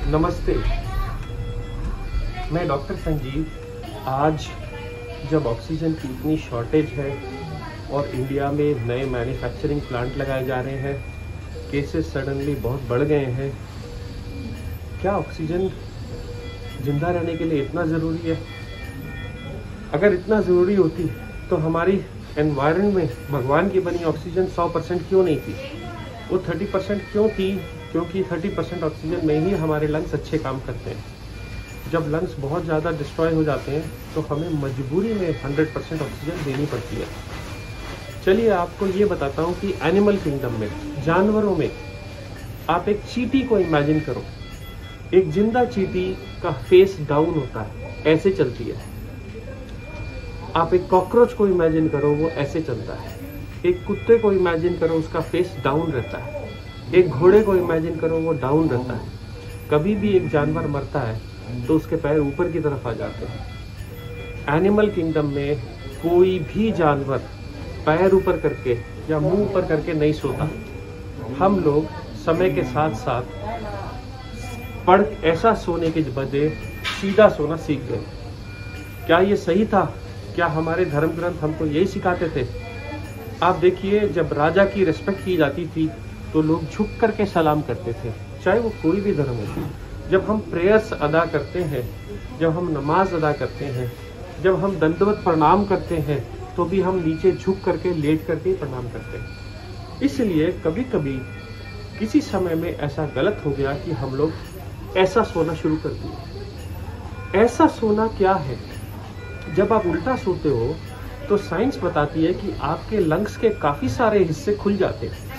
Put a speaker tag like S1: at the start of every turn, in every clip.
S1: नमस्ते, मैं डॉक्टर संजीव। आज जब ऑक्सीजन की इतनी शॉर्टेज है और इंडिया में नए मैन्युफैक्चरिंग प्लांट लगाए जा रहे हैं, केसेस सडनली बहुत बढ़ गए हैं, क्या ऑक्सीजन जिंदा रहने के लिए इतना ज़रूरी है? अगर इतना ज़रूरी होती तो हमारी एनवायरनमेंट में भगवान की बनी ऑक्सीजन 100% क्यों नहीं थी? वो 30% क्यों थी? क्योंकि 30% ऑक्सीजन में ही हमारे लंग्स अच्छे काम करते हैं। जब लंग्स बहुत ज़्यादा डिस्ट्रॉय हो जाते हैं तो हमें मजबूरी में 100% ऑक्सीजन देनी पड़ती है। चलिए आपको ये बताता हूँ कि एनिमल किंगडम में, जानवरों में, आप एक चींटी को इमेजिन करो। एक जिंदा चींटी का फेस डाउन होता है, ऐसे चलती है। आप एक कॉकरोच को इमेजिन करो, वो ऐसे चलता है। एक कुत्ते को इमेजिन करो, उसका फेस डाउन रहता है। एक घोड़े को इमेजिन करो, वो डाउन रहता है। कभी भी एक जानवर मरता है तो उसके पैर ऊपर की तरफ आ जाते हैं। एनिमल किंगडम में कोई भी जानवर पैर ऊपर करके या मुंह ऊपर करके नहीं सोता। हम लोग समय के साथ साथ पढ़ ऐसा सोने के बजाय सीधा सोना सीख गए। क्या ये सही था? क्या हमारे धर्म ग्रंथ हमको यही सिखाते थे? आप देखिए, जब राजा की रिस्पेक्ट की जाती थी तो लोग झुक करके सलाम करते थे, चाहे वो कोई भी धर्म हो। जब हम प्रेयर्स अदा करते हैं, जब हम नमाज अदा करते हैं, जब हम दंडवत प्रणाम करते हैं, तो भी हम नीचे झुक करके, लेट करके ही प्रणाम करते हैं। इसलिए कभी कभी किसी समय में ऐसा गलत हो गया कि हम लोग ऐसा सोना शुरू कर दिए। ऐसा सोना क्या है? जब आप उल्टा सोते हो तो साइंस बताती है कि आपके लंग्स के काफ़ी सारे हिस्से खुल जाते हैं।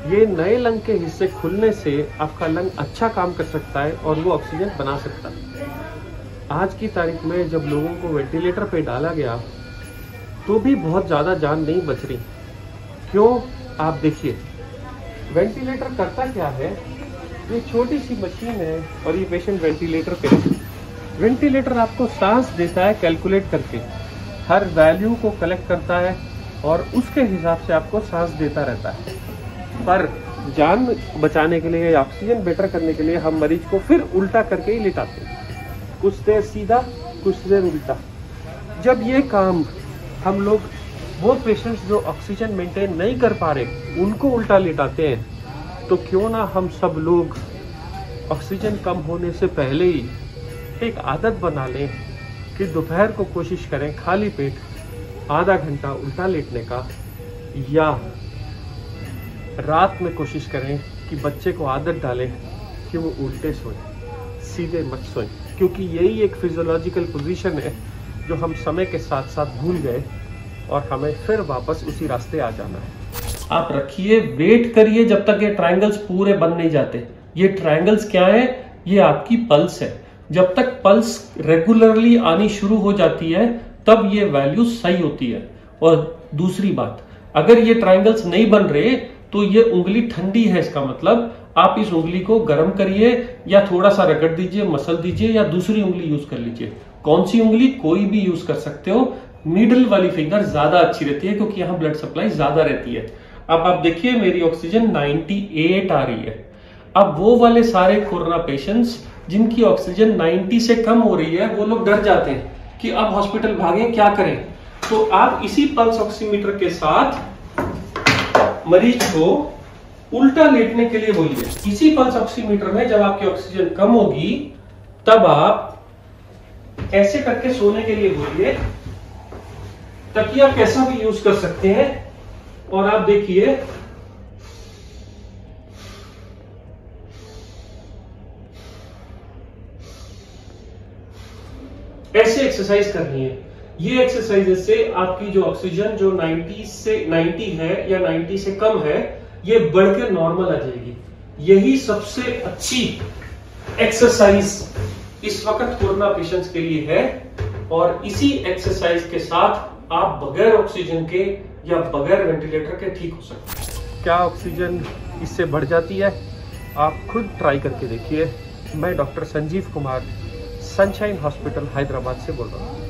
S1: ये नए लंग के हिस्से खुलने से आपका लंग अच्छा काम कर सकता है और वो ऑक्सीजन बना सकता है। आज की तारीख में जब लोगों को वेंटिलेटर पे डाला गया तो भी बहुत ज़्यादा जान नहीं बच रही। क्यों? आप देखिए, वेंटिलेटर करता क्या है? ये छोटी सी मशीन है और ये पेशेंट वेंटिलेटर पे है। वेंटिलेटर आपको सांस देता है कैलकुलेट करके, हर वैल्यू को कलेक्ट करता है और उसके हिसाब से आपको सांस देता रहता है। पर जान बचाने के लिए, ऑक्सीजन बेटर करने के लिए हम मरीज को फिर उल्टा करके ही लिटाते हैं, कुछ देर सीधा, कुछ देर उल्टा। जब ये काम हम लोग वो पेशेंट्स जो ऑक्सीजन मेंटेन नहीं कर पा रहे उनको उल्टा लिटाते हैं, तो क्यों ना हम सब लोग ऑक्सीजन कम होने से पहले ही एक आदत बना लें कि दोपहर को कोशिश करें खाली पेट आधा घंटा उल्टा लेटने का, या रात में कोशिश करें कि बच्चे को आदत डालें कि वो उल्टे सोए, सीधे मत सोए। क्योंकि यही एक फिजियोलॉजिकल पोजीशन है जो हम समय के साथ साथ भूल गए और हमें फिर वापस उसी रास्ते आ जाना है। आप रखिए, वेट करिए जब तक ये ट्रायंगल्स पूरे बन नहीं जाते। ये ट्रायंगल्स क्या है? ये आपकी पल्स है। जब तक पल्स रेगुलरली आनी शुरू हो जाती है तब ये वैल्यू सही होती है। और दूसरी बात, अगर ये ट्रायंगल्स नहीं बन रहे तो ये उंगली ठंडी है, इसका मतलब आप इस उंगली को गर्म करिए या थोड़ा सा रगड़ दीजिए, मसल दीजिए, या दूसरी उंगली यूज कर लीजिए। कौन सी उंगली? कोई भी यूज कर सकते हो। मिडिल वाली फिंगर ज्यादा अच्छी रहती है क्योंकि यहाँ ब्लड सप्लाई ज्यादा रहती है। अब आप देखिए, मेरी ऑक्सीजन 98 आ रही है। अब वो वाले सारे कोरोना पेशेंट्स जिनकी ऑक्सीजन 90 से कम हो रही है, वो लोग डर जाते हैं कि अब हॉस्पिटल भागें, क्या करें? तो आप इसी पल्स ऑक्सीमीटर के साथ मरीज को उल्टा लेटने के लिए बोलिए। इसी पल्स ऑक्सीमीटर में जब आपकी ऑक्सीजन कम होगी तब आप ऐसे करके सोने के लिए बोलिए। तकिया कैसा भी यूज कर सकते हैं। और आप देखिए, ऐसे एक्सरसाइज करनी है। ये एक्सरसाइज से आपकी जो ऑक्सीजन जो 90 है या 90 से कम है, ये बढ़कर नॉर्मल आ जाएगी। यही सबसे अच्छी एक्सरसाइज इस वक्त कोरोना पेशेंट्स के लिए है। और इसी एक्सरसाइज के साथ आप बगैर ऑक्सीजन के या बगैर वेंटिलेटर के ठीक हो सकते हैं। क्या ऑक्सीजन इससे बढ़ जाती है? आप खुद ट्राई करके देखिए। मैं doctor Sanjeev Kumar, sunshine hospital Hyderabad से बोल रहा हूँ।